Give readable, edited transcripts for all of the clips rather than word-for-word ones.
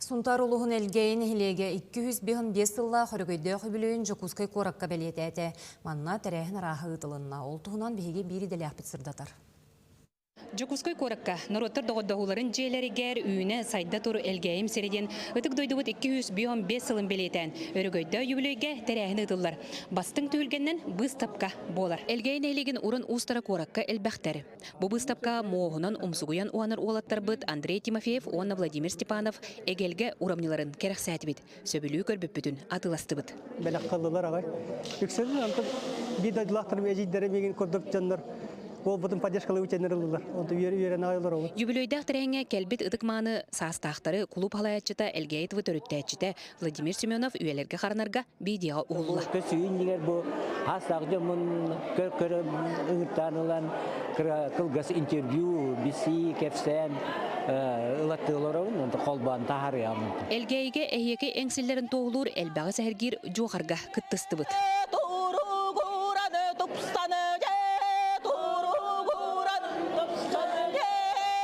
Сунтар улуғын әлгейін хилеге 205 сылла хорөгөйді хөбілөйін жокускай коракка бәлет әті. Манна тәрәхін рахы ұтылынна. Ол тұғынан бейге бері дәлі ақпет сырдатар. Жокускай коракка нароттар доғыдағуларын жейлерігер үйіне сайда тұру әлгейім середен ұтық дойдығыт 205 сылын белетен. Өрігөйді юбілөйге тәрәхін ұтылар. Бастың түйілгеннен бұстапқа болар. Әлгейін әйлеген ұрын ұстара коракка әлбәқтәрі. Бұл бұстапқа моғынан ұмсуғыян уаныр олаттар бұд Андрей Тимофеев, Онна Владимир Степанов әгелге урамныларын керек сәті бід. Сөбілі көрбіп бүтін атыласты бұд. Бәлік қалдылар ағай. Үксәді антып бид айдылақтарым әжейдері меген көрдік жандар. Ол бұтын падешкалы өтенер ұлылар. Онды үйерен айлар олы. Юбилейдақ тәрәңе кәлбет ұдықманы састақтары клуб халаятчыта әлгейтіві төріттәтчіті Владимир Семенов үйелерге қаранарға бейдеға ұғылы. Көсүйінділер бұл астақты мұн көрім ұңыртанылан қылғас интервью, биси, кәпсән ұлаттығыларауын, онды қолбан тағары ямын. Әлгейге әйеке әңсілерін тоғылыр әлбағы сәхіргер жоғарға күттісті бұд.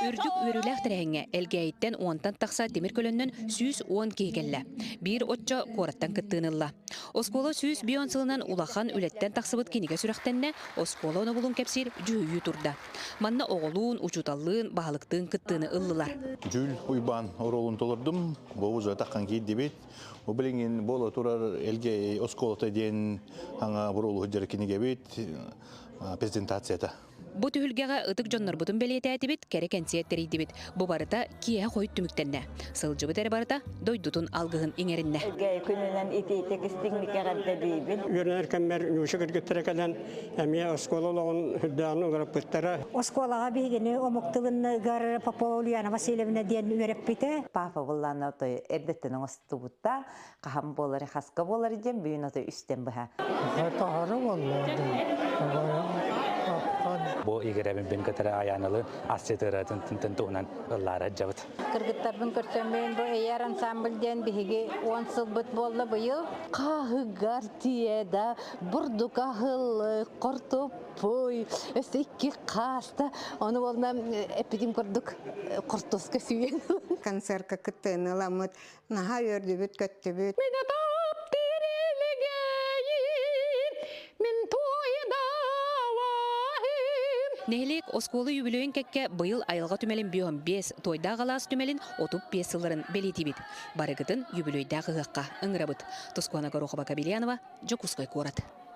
Үрдік өріләқ тәрәңе әлгәйттен оңтан тақса демір көліннен сүйіз оң кейгелі. Бір отча қораттан күттіңілі. Осколы сүйіз бейон сылынан улахан үлеттен тақсыбыт кенеге сүрәқтенне Осколы оны бұлын кәпсер жүйі тұрда. Манна оғылуын, ұчуталлығын, бағылықтың күттіні ұллылар. Жүл ұйбан оролын толырдым, бұл ұзы таққан кейді дебет. Бұл біліңген бұл тұрар әлге Осколыта ден аңа бұролы хүдері кенеге бет презентацията. Бұ түхілгеға ұтық жоннар бұтын бәлеті әтібет, кәрі кәнсиеттері дейбет. Бұ барыта кие қойт түміктенне. Сылжы бұтәрі барыта дойдутын алғығын еңерінне. Күнінен итейтек істіңліке ғадда дейбін. Үйерінер кәмбер үші кіргеттері кәлен әмия осколалығын хүддағын ұлырып бұттары. Осколаға бейгені омықтылын ғар Папа Ульяна Васильевна ден үйеріп біті. Папа бұлланы отой әрдеттінің осты бұтта, қағам болары, қасқа болары ден бүйін отой үстен бұға. Бұл егерәбін бен көтірі аяңылы асетірі тұнтуынан ұллары жабыт. Кыргыттардың көрсөмбейін бұл әйер ансамбльден бігі 10 сыл бұт болды бұйыл. Қағығар тиеда, бұрды қағылы, қортып пой, өсекке қаста. Оны болынан әпедім көрдік қортосқа сүйен. Концертка күттіні ламыт, наға өрді бүт көтті бүт. Мен атап терелігейін, мен тойда. Нәйлек Осколы юбилейін кәкке бұйыл айылға түмелін 5 тойда қалас түмелін 35 сылырын белеті бет. Барығытын юбилейдағы ғыққа ұңырабыт. Тускуана Горохова Кабельянова, Жокускай корат.